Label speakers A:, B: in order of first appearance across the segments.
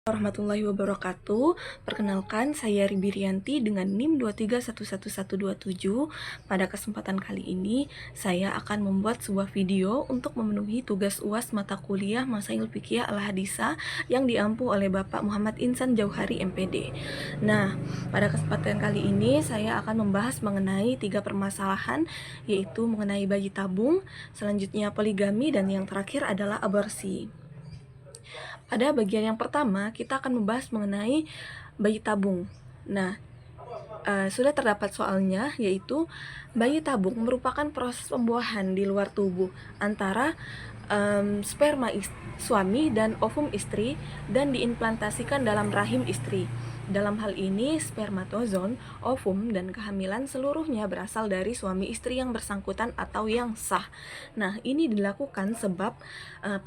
A: Warahmatullahi wabarakatuh. Perkenalkan, saya Ribi Rianti dengan NIM 2311127. Pada kesempatan kali ini, saya akan membuat sebuah video untuk memenuhi tugas UAS mata kuliah Masail Fiqhiyah Al-Hadisah yang diampu oleh Bapak Muhammad Insan Jauhari MPD. Nah, pada kesempatan kali ini saya akan membahas mengenai 3 permasalahan, yaitu mengenai bayi tabung, selanjutnya poligami, dan yang terakhir adalah aborsi. Pada bagian yang pertama, kita akan membahas mengenai bayi tabung. Nah, sudah terdapat soalnya, yaitu bayi tabung merupakan proses pembuahan di luar tubuh antara sperma suami dan ovum istri dan diimplantasikan dalam rahim istri. Dalam hal ini, spermatozoon, ovum, dan kehamilan seluruhnya berasal dari suami istri yang bersangkutan atau yang sah. Nah, ini dilakukan sebab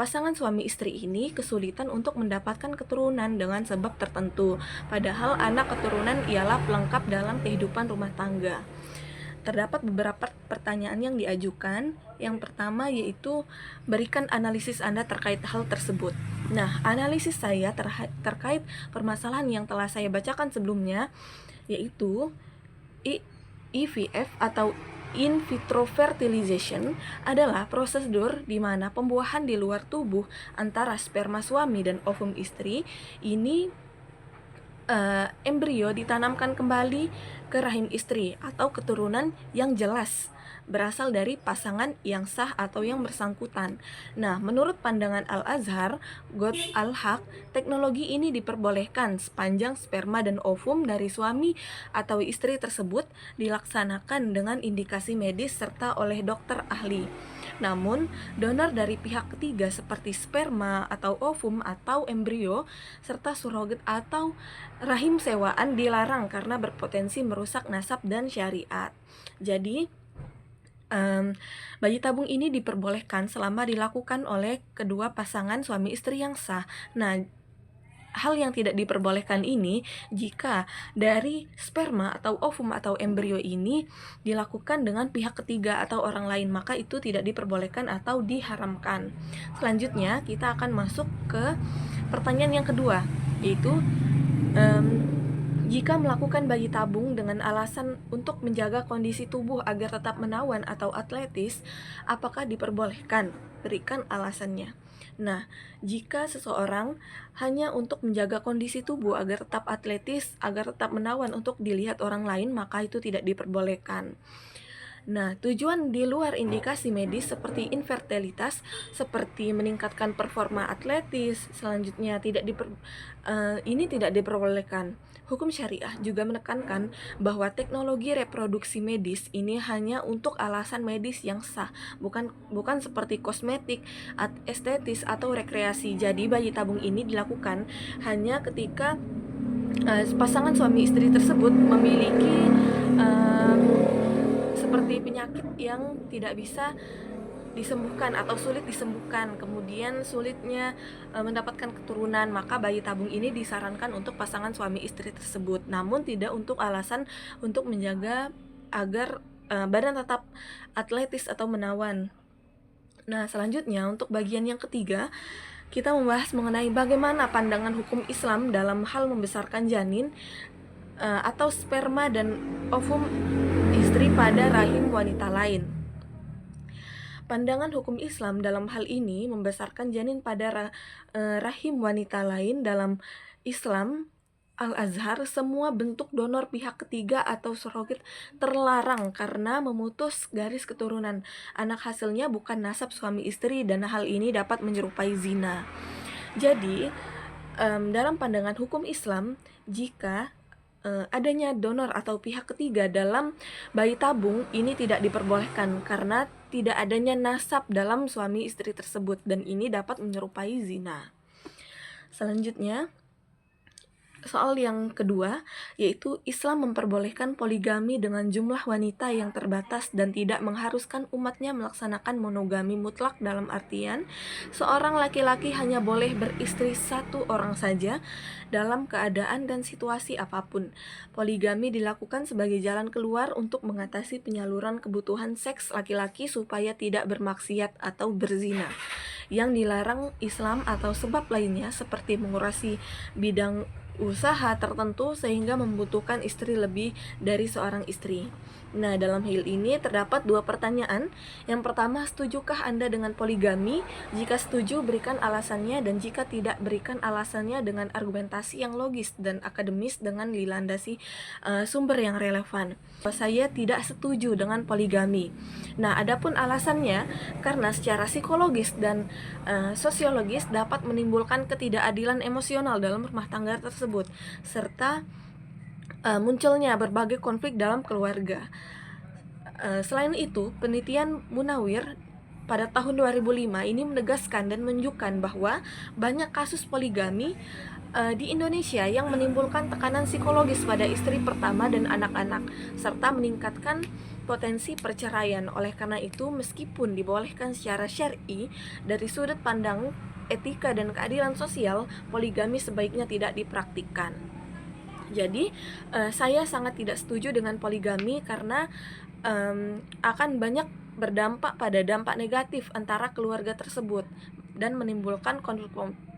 A: pasangan suami istri ini kesulitan untuk mendapatkan keturunan dengan sebab tertentu. Padahal anak keturunan ialah pelengkap dalam kehidupan rumah tangga. Terdapat beberapa pertanyaan yang diajukan. Yang pertama yaitu berikan analisis Anda terkait hal tersebut. Nah, analisis saya terkait permasalahan yang telah saya bacakan sebelumnya yaitu IVF atau in vitro fertilization adalah prosedur di mana pembuahan di luar tubuh antara sperma suami dan ovum istri ini embrio ditanamkan kembali ke rahim istri atau keturunan yang jelas berasal dari pasangan yang sah atau yang bersangkutan. Nah, menurut pandangan Al-Azhar, God Al-Haq, teknologi ini diperbolehkan sepanjang sperma dan ovum dari suami atau istri tersebut dilaksanakan dengan indikasi medis serta oleh dokter ahli. Namun, donor dari pihak ketiga seperti sperma atau ovum atau embrio serta surrogat atau rahim sewaan dilarang karena berpotensi merusak nasab dan syariat. Jadi, bayi tabung ini diperbolehkan selama dilakukan oleh kedua pasangan suami istri yang sah. Nah, hal yang tidak diperbolehkan ini jika dari sperma atau ovum atau embrio ini dilakukan dengan pihak ketiga atau orang lain, maka itu tidak diperbolehkan atau diharamkan. Selanjutnya, kita akan masuk ke pertanyaan yang kedua, yaitu jika melakukan bayi tabung dengan alasan untuk menjaga kondisi tubuh agar tetap menawan atau atletis, apakah diperbolehkan? Berikan alasannya. Nah, jika seseorang hanya untuk menjaga kondisi tubuh agar tetap atletis, agar tetap menawan untuk dilihat orang lain, maka itu tidak diperbolehkan. Nah, tujuan di luar indikasi medis seperti infertilitas, seperti meningkatkan performa atletis, selanjutnya ini tidak diperbolehkan. Hukum syariah juga menekankan bahwa teknologi reproduksi medis ini hanya untuk alasan medis yang sah, bukan seperti kosmetik, estetis atau rekreasi. Jadi bayi tabung ini dilakukan hanya ketika pasangan suami istri tersebut memiliki seperti penyakit yang tidak bisa disembuhkan atau sulit disembuhkan, kemudian sulitnya mendapatkan keturunan, maka bayi tabung ini disarankan untuk pasangan suami istri tersebut, namun tidak untuk alasan untuk menjaga agar badan tetap atletis atau menawan. Nah, selanjutnya untuk bagian yang ketiga, kita membahas mengenai bagaimana pandangan hukum Islam dalam hal membesarkan janin atau sperma dan ovum istri pada rahim wanita lain. Pandangan hukum Islam dalam hal ini membesarkan janin pada rahim wanita lain. Dalam Islam Al-Azhar, semua bentuk donor pihak ketiga atau surrogate terlarang karena memutus garis keturunan. Anak hasilnya bukan nasab suami istri dan hal ini dapat menyerupai zina. Jadi, dalam pandangan hukum Islam, jika adanya donor atau pihak ketiga dalam bayi tabung ini tidak diperbolehkan karena tidak adanya nasab dalam suami istri tersebut dan ini dapat menyerupai zina. Selanjutnya, soal yang kedua, yaitu Islam memperbolehkan poligami dengan jumlah wanita yang terbatas dan tidak mengharuskan umatnya melaksanakan monogami mutlak, dalam artian seorang laki-laki hanya boleh beristri satu orang saja dalam keadaan dan situasi apapun. Poligami dilakukan sebagai jalan keluar untuk mengatasi penyaluran kebutuhan seks laki-laki supaya tidak bermaksiat atau berzina. yang dilarang Islam atau sebab lainnya seperti mengurusi bidang usaha tertentu sehingga membutuhkan istri lebih dari seorang istri. Nah, dalam hal ini terdapat dua pertanyaan. Yang pertama, setujukah Anda dengan poligami? Jika setuju, berikan alasannya, dan jika tidak, berikan alasannya dengan argumentasi yang logis dan akademis dengan dilandasi sumber yang relevan. Saya tidak setuju dengan poligami. Nah, adapun alasannya, karena secara psikologis dan sosiologis dapat menimbulkan ketidakadilan emosional dalam rumah tangga tersebut, serta munculnya berbagai konflik dalam keluarga. Selain itu, penelitian Munawir pada tahun 2005 ini menegaskan dan menunjukkan bahwa banyak kasus poligami di Indonesia yang menimbulkan tekanan psikologis pada istri pertama dan anak-anak, serta meningkatkan potensi perceraian. Oleh karena itu, meskipun dibolehkan secara syar'i, dari sudut pandang etika dan keadilan sosial, poligami sebaiknya tidak dipraktikkan. Jadi, saya sangat tidak setuju dengan poligami karena akan banyak berdampak pada dampak negatif antara keluarga tersebut dan menimbulkan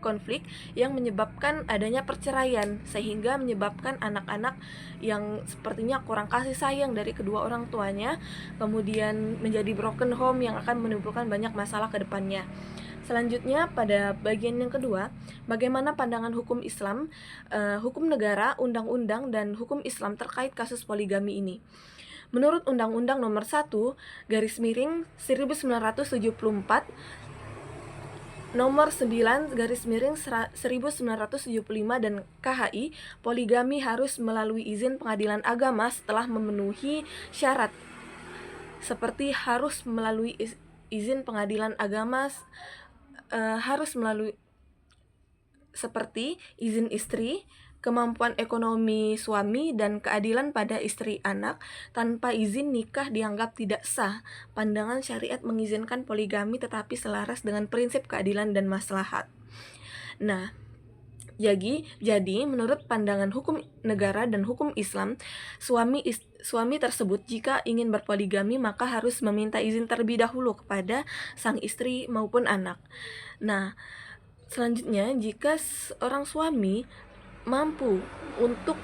A: konflik yang menyebabkan adanya perceraian, sehingga menyebabkan anak-anak yang sepertinya kurang kasih sayang dari kedua orang tuanya, kemudian menjadi broken home yang akan menimbulkan banyak masalah ke depannya. Selanjutnya, pada bagian yang kedua, bagaimana pandangan hukum Islam, hukum negara, undang-undang, dan hukum Islam terkait kasus poligami ini. Menurut Undang-Undang Nomor 1/1974, Nomor 9/1975 dan KHI, poligami harus melalui izin pengadilan agama setelah memenuhi syarat, seperti harus melalui izin pengadilan agama, harus melalui seperti izin istri, kemampuan ekonomi suami, dan keadilan pada istri anak. Tanpa izin nikah dianggap tidak sah. Pandangan syariat mengizinkan poligami tetapi selaras dengan prinsip keadilan dan maslahat. Nah, jadi menurut pandangan hukum negara dan hukum Islam, suami tersebut jika ingin berpoligami maka harus meminta izin terlebih dahulu kepada sang istri maupun anak. Nah, selanjutnya, jika seorang suami mampu untuk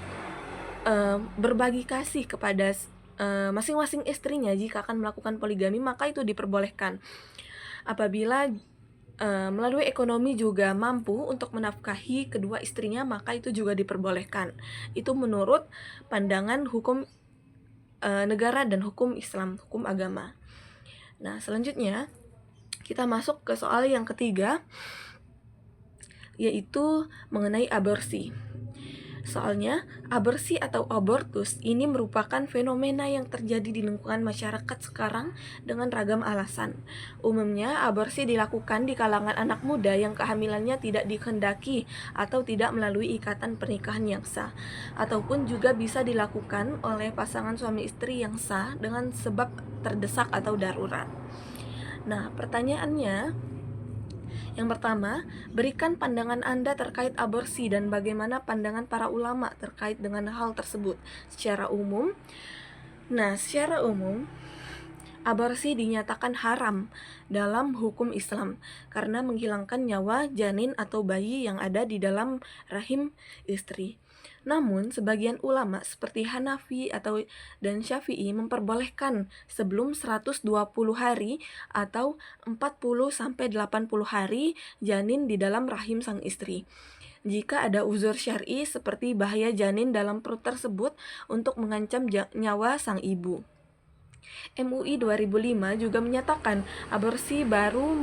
A: berbagi kasih kepada masing-masing istrinya jika akan melakukan poligami, maka itu diperbolehkan. Apabila melalui ekonomi juga mampu untuk menafkahi kedua istrinya, maka itu juga diperbolehkan. Itu menurut pandangan hukum negara dan hukum Islam, hukum agama. Nah, selanjutnya kita masuk ke soal yang ketiga, yaitu mengenai aborsi. Soalnya, aborsi atau abortus ini merupakan fenomena yang terjadi di lingkungan masyarakat sekarang dengan ragam alasan. Umumnya, aborsi dilakukan di kalangan anak muda yang kehamilannya tidak dikehendaki atau tidak melalui ikatan pernikahan yang sah, ataupun juga bisa dilakukan oleh pasangan suami istri yang sah dengan sebab terdesak atau darurat. Nah, pertanyaannya, yang pertama, berikan pandangan Anda terkait aborsi dan bagaimana pandangan para ulama terkait dengan hal tersebut secara umum. Nah, secara umum, aborsi dinyatakan haram dalam hukum Islam karena menghilangkan nyawa janin atau bayi yang ada di dalam rahim istri. Namun, sebagian ulama seperti Hanafi dan Syafi'i memperbolehkan sebelum 120 hari atau 40-80 hari janin di dalam rahim sang istri, jika ada uzur syar'i seperti bahaya janin dalam perut tersebut untuk mengancam nyawa sang ibu. MUI 2005 juga menyatakan aborsi baru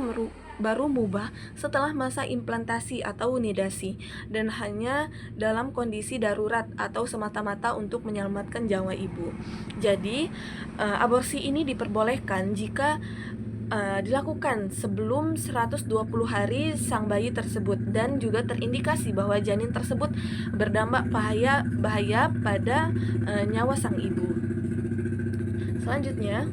A: mubah setelah masa implantasi atau nidasi dan hanya dalam kondisi darurat atau semata-mata untuk menyelamatkan nyawa ibu. Jadi, aborsi ini diperbolehkan jika dilakukan sebelum 120 hari sang bayi tersebut dan juga terindikasi bahwa janin tersebut berdampak bahaya pada nyawa sang ibu. Selanjutnya,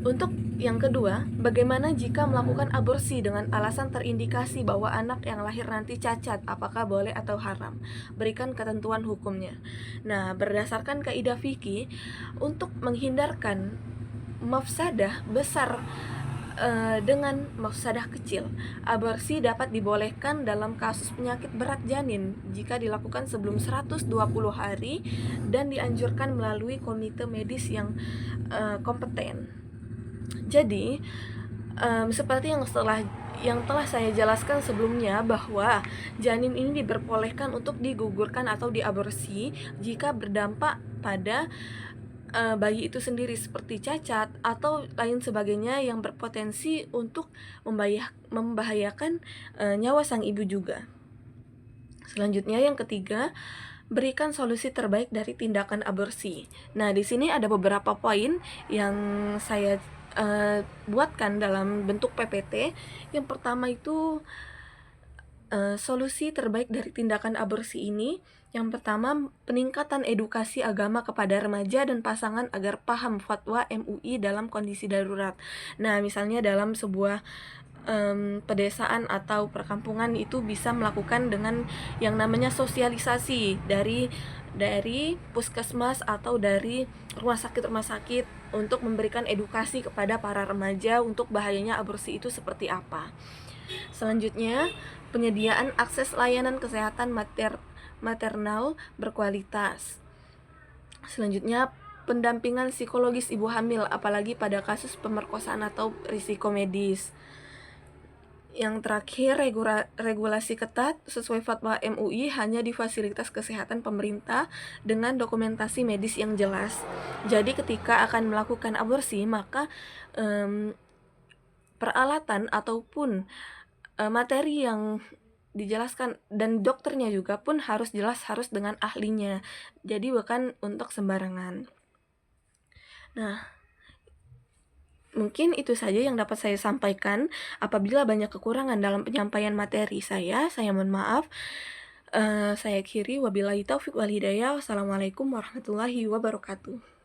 A: untuk yang kedua, bagaimana jika melakukan aborsi dengan alasan terindikasi bahwa anak yang lahir nanti cacat, apakah boleh atau haram? Berikan ketentuan hukumnya. Nah, berdasarkan kaidah fikih, untuk menghindarkan mafsadah besar dengan mafsadah kecil. Aborsi dapat dibolehkan dalam kasus penyakit berat janin jika dilakukan sebelum 120 hari dan dianjurkan melalui komite medis yang kompeten. Jadi, seperti yang telah saya jelaskan sebelumnya, bahwa janin ini diperbolehkan untuk digugurkan atau diaborsi jika berdampak pada bayi itu sendiri, seperti cacat atau lain sebagainya yang berpotensi untuk membahayakan nyawa sang ibu juga. Selanjutnya, yang ketiga, berikan solusi terbaik dari tindakan aborsi. Nah, di sini ada beberapa poin yang saya buatkan dalam bentuk PPT. Yang pertama itu solusi terbaik dari tindakan aborsi ini. Yang pertama, peningkatan edukasi agama kepada remaja dan pasangan agar paham fatwa MUI dalam kondisi darurat. Nah, misalnya dalam sebuah pedesaan atau perkampungan itu bisa melakukan dengan yang namanya sosialisasi dari puskesmas atau dari rumah sakit untuk memberikan edukasi kepada para remaja untuk bahayanya aborsi itu seperti apa. Selanjutnya, penyediaan akses layanan kesehatan maternal berkualitas. Selanjutnya, pendampingan psikologis ibu hamil, apalagi pada kasus pemerkosaan atau risiko medis. Yang terakhir, regulasi ketat sesuai fatwa MUI hanya di fasilitas kesehatan pemerintah dengan dokumentasi medis yang jelas. Jadi ketika akan melakukan aborsi, maka peralatan ataupun materi yang dijelaskan dan dokternya juga pun harus dengan ahlinya. Jadi bukan untuk sembarangan. Nah, mungkin itu saja yang dapat saya sampaikan. Apabila banyak kekurangan dalam penyampaian materi saya mohon maaf. Saya akhiri, wabillahi taufiq wal hidayah. Wassalamualaikum warahmatullahi wabarakatuh.